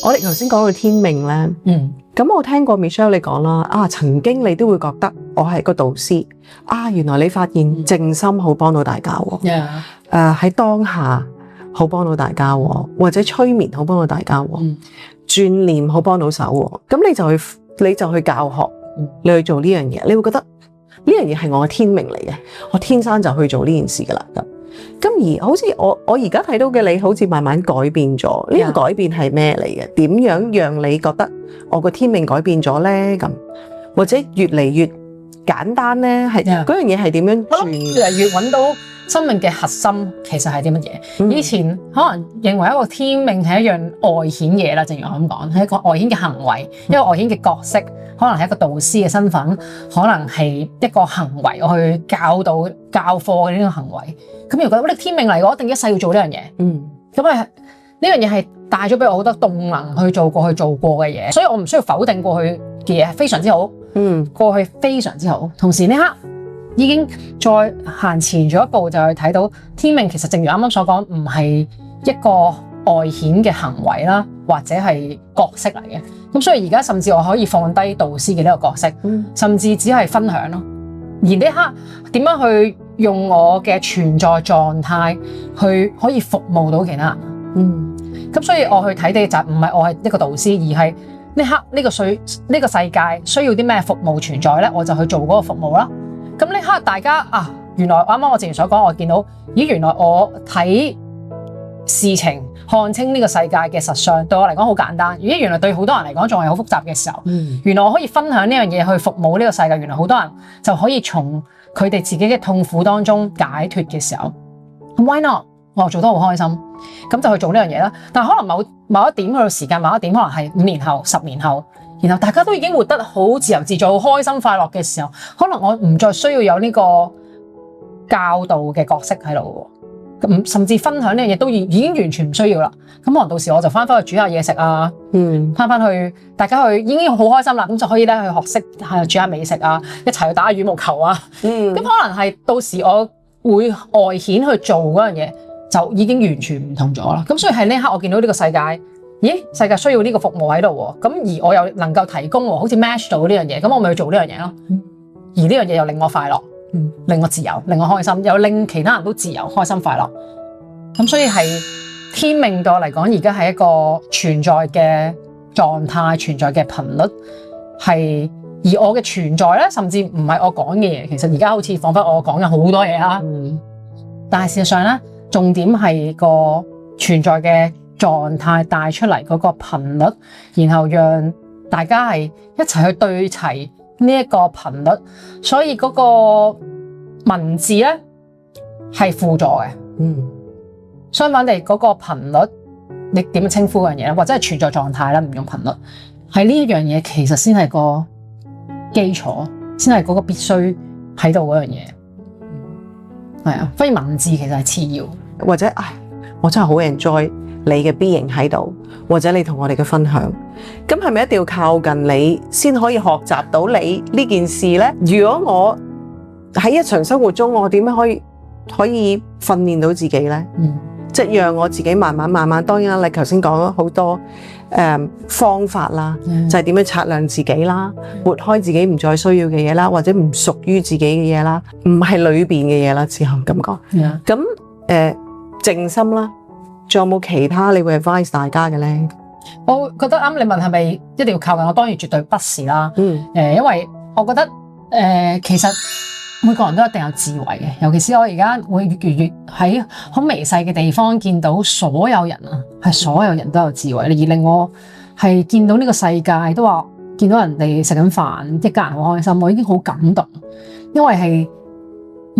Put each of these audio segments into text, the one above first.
我哋頭先講到天命咧，咁我聽過 Michelle 你講啦，曾經你都會覺得我係個導師，原來你發現靜心好幫到大家喎，喺當下好幫到大家喎，或者催眠好幫到大家喎，轉念好幫到手喎，咁你就去教學，你去做呢樣嘢，你會覺得呢樣嘢係我嘅天命嚟嘅，我天生就去做呢件事噶啦咁而好似我而家睇到嘅你好似慢慢改變咗，呢個改變係咩嚟嘅？點樣讓你覺得我個天命改變咗咧？咁或者越嚟越簡單咧？係嗰樣嘢係點樣轉？越嚟越揾到生命嘅核心其實係啲乜嘢？以前可能認為一個天命係一樣外顯嘢啦，正如我咁講，係一個外顯嘅行為，一個外顯嘅角色，可能係一個導師嘅身份，可能係一個行為，我去教導教課嘅呢個行為。咁如果覺得天命嚟，我一定一世要做呢樣嘢。咁呢樣嘢係帶咗俾我好多動能去做過嘅嘢，所以我唔需要否定過去嘅嘢，非常之好。過去非常之好。同時呢刻已經再行前咗一步，就去睇到天命其實正如啱啱所講，唔係一個外顯嘅行為啦，或者係角色嚟嘅。咁所以而家甚至我可以放低導師嘅呢個角色，甚至只係分享咯。而呢刻點樣去用我嘅存在狀態去可以服務到其他人？咁所以我去睇嘅就唔係我係一個導師，而係呢刻呢個世界需要啲咩服務存在咧，我就去做嗰個服務啦。咁呢刻大家原來啱啱我之前所講，我見到原來我睇事情看清呢個世界嘅實相，對我嚟講好簡單。原來對好多人嚟講仲係好複雜嘅時候，原來我可以分享呢樣嘢去服務呢個世界。原來好多人就可以從佢哋自己嘅痛苦當中解脫嘅時候 ，Why not？ 我做得好開心，咁就去做呢樣嘢啦。但係可能某一點去到時間，某一點可能係5年後、10年後，然後大家都已經活得好自由自在、好開心快樂嘅時候，可能我唔再需要有呢個教導嘅角色喺度。甚至分享呢樣嘢都已經完全唔需要啦。咁可能到時我就翻去煮下嘢食啊，翻去大家去已經好開心啦。咁就可以咧去學識煮下美食啊，一齊去打下羽毛球啊。咁可能係到時我會外顯去做嗰樣嘢，就已經完全唔同咗啦。咁所以喺呢刻我見到呢個世界，世界需要呢個服務喺度喎。咁而我又能夠提供喎，好似 match 到呢樣嘢，咁我咪去做呢樣嘢咯。而呢樣嘢又令我快樂。令我自由，令我開心，又令其他人都自由、開心、快樂。咁所以係天命對我嚟講，而家係一個存在嘅狀態、存在嘅頻率，係而我嘅存在咧，甚至唔係我講嘅嘢。其實而家好似彷彿我講嘅好多嘢啦，但係事實上咧，重點係個存在嘅狀態帶出嚟嗰個頻率，然後讓大家係一齊去對齊呢一個頻率，所以嗰個文字咧係輔助嘅。相反地嗰個頻率，你點樣稱呼嗰樣嘢咧？或者係存在狀態啦，唔用頻率，係呢一樣嘢其實先係個基礎，先係嗰個必須喺度嗰樣嘢。係啊，所以文字其實係次要，或者我真係好 enjoy 你嘅 being 喺度，或者你同我哋嘅分享，咁係咪一定要靠近你先可以學習到你呢件事呢？如果我喺日常生活中，我點樣可以訓練到自己呢？即係讓我自己慢慢，當然啦，你頭先講咗好多方法啦，就係點樣測量自己啦，活開自己唔再需要嘅嘢啦，或者唔屬於自己嘅嘢啦，唔係裏邊嘅嘢啦，之後咁講。咁靜心啦。仲有冇其他你會 advise 大家嘅咧？我覺得啱你問係咪一定要靠近我，當然絕對不是啦。因為我覺得其實每個人都一定有智慧嘅，尤其是我而家會越嚟越喺好微細嘅地方見到所有人啊，係所有人都有智慧，而令我係見到呢個世界都話見到人哋食緊飯，一家人好開心，我已經好感動，因為係。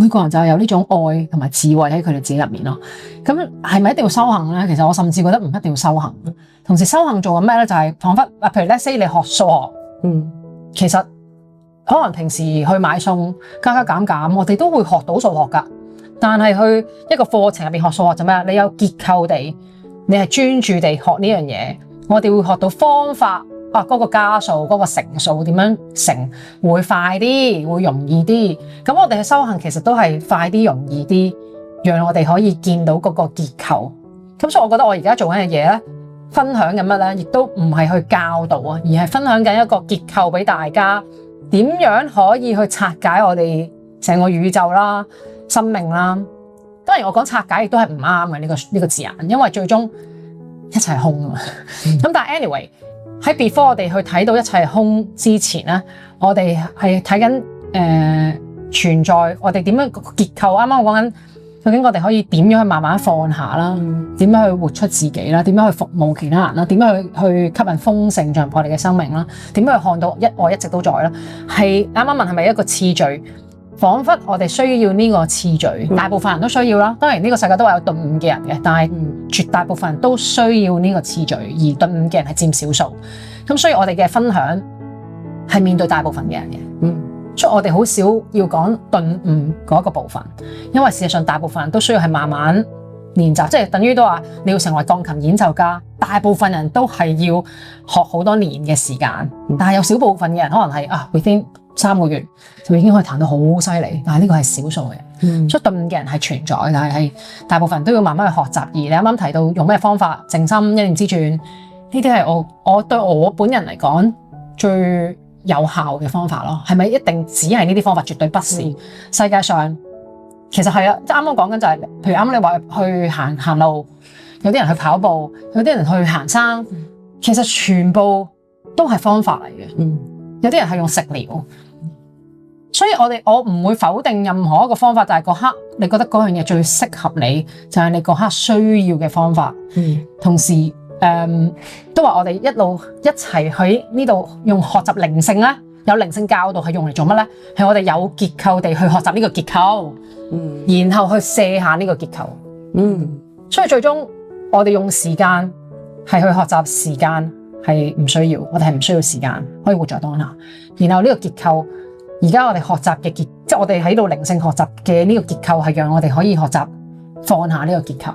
每個人就有呢種愛同埋智慧喺佢哋自己入面咯。咁係咪一定要修行咧？其實我甚至覺得唔一定要修行。同時修行做緊咩咧？就係彷彿譬如 let's say 你學數學，其實可能平時去買餸加減，我哋都會學到數學㗎。但係去一個課程入邊學數學就咩啊？你有結構地，你係專注地學呢樣嘢。我哋會學到方法。嗰個加數、嗰個乘數點樣乘會快啲，會容易啲。咁我哋嘅修行其實都係快啲、容易啲，讓我哋可以見到嗰個結構。咁所以我覺得我而家做緊嘅嘢咧，分享緊乜咧？亦都唔係去教導啊，而係分享緊一個結構俾大家，點樣可以去拆解我哋成個宇宙啦、生命啦。當然我講拆解亦都係唔啱嘅呢個字眼，因為最終一切係空啊嘛。咁但係 anyway 喺 before 我哋去睇到一切係空之前咧，我哋係睇緊存在我哋點樣個結構。啱啱我講緊究竟我哋可以點樣去慢慢放下啦，點樣去活出自己啦，點樣去服務其他人啦，點樣去吸引豐盛進入我哋嘅生命啦，點樣去看到一愛一直都在啦。係啱啱問係咪一個次序？彷彿我哋需要呢個次序，大部分人都需要啦。當然呢個世界都係有頓悟嘅人嘅，但係絕大部分人都需要呢個次序，而頓悟嘅人係佔少數。咁所以我哋嘅分享係面對大部分嘅人嘅。所以我哋好少要講頓悟嗰個部分，因為事實上大部分人都需要係慢慢練習，即係等於都話你要成為鋼琴演奏家，大部分人都係要學好多年嘅時間，但係有少部分嘅人可能係within 3個月就已經可以彈到好犀利，但係呢個係少數嘅。所以頓悟嘅人係存在，但係大部分人都要慢慢去學習。而你啱啱提到用咩方法，靜心、一念之轉，呢啲係我對我本人嚟講最有效嘅方法咯。係咪一定只係呢啲方法？絕對不是。世界上其實係啊，即係啱啱講緊就係，譬如啱啱你話去行路，有啲人去跑步，有啲人去行山，其實全部都係方法嚟嘅。有啲人係用食療。所以我唔會否定任何一個方法，但係嗰刻你覺得嗰樣嘢最適合你，就係你嗰刻需要嘅方法。同時都話我哋一路一齊喺呢度用學習靈性咧，有靈性教導係用嚟做乜咧？係我哋有結構地去學習呢個結構，然後去卸下呢個結構。所以最終我哋用時間係去學習時間係唔需要，我哋係唔需要時間可以活在當下。然後呢個結構。而家我哋學習嘅即係我哋喺度靈性學習嘅呢個結構，係讓我哋可以學習放下呢個結構。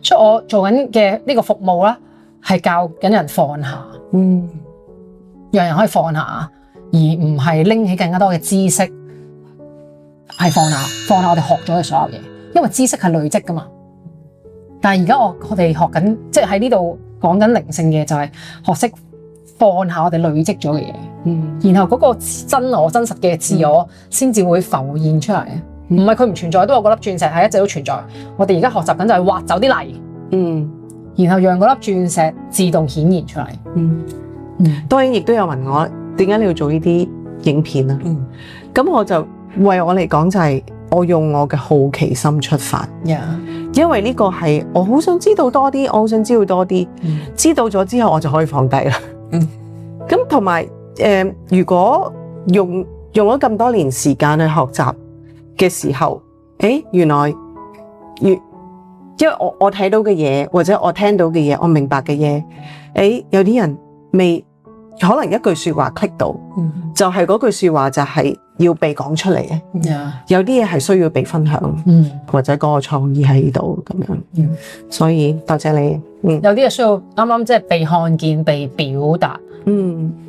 所以我做緊嘅呢個服務啦，係教緊人放下，讓人可以放下，而唔係拎起更加多嘅知識，係放下我哋學咗嘅所有嘢。因為知識係累積噶嘛。但係而家我哋學緊，即係喺呢度講緊靈性嘅，就係學識放下我哋累積咗嘅嘢。然後嗰個真我真實嘅自我先至會浮現出嚟，唔係佢唔存在，都有嗰粒鑽石係一直都存在。我哋而家學習緊就係挖走啲泥，然後讓嗰粒鑽石自動顯現出嚟。當然亦都有問我點解你要做呢啲影片啊？咁我就為我嚟講就係我用我嘅好奇心出發，因為呢個係我好想知道多啲，我好想知道多啲，知道咗之後我就可以放低啦。咁同埋如果用咗咁多年時間去學習嘅時候，原來因為我睇到嘅嘢，或者我聽到嘅嘢，我明白嘅嘢，有啲人未可能一句說話 click 到，就係嗰句說話就係要被講出嚟嘅。有啲嘢係需要被分享，或者嗰個創意喺度咁樣。所以多謝你。有啲嘢需要啱啱即係被看見、被表達。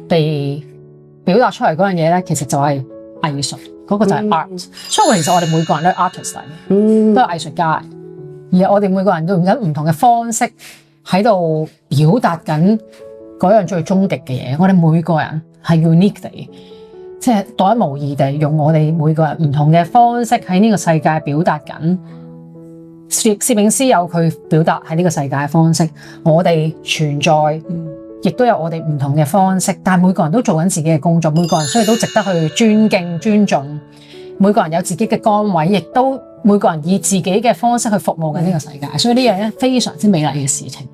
被表達出嚟嗰樣嘢咧，其實就係藝術，嗰個就係 art。所以其實我哋每個人都係 artist 嚟嘅，都係藝術家。而我哋每個人都用緊唔同嘅方式喺度表達緊嗰樣最終極嘅嘢。我哋每個人係 unique 地，即係獨一無二地用我哋每個人唔同嘅方式喺呢個世界表達緊。攝影師有佢表達喺呢個世界嘅方式，我哋存在。亦都有我哋唔同嘅方式，但係每個人都做緊自己嘅工作，每個人所以都值得去尊敬、尊重。每個人有自己嘅崗位，亦都每個人以自己嘅方式去服務緊呢個世界，所以呢樣嘢非常之美麗嘅事情。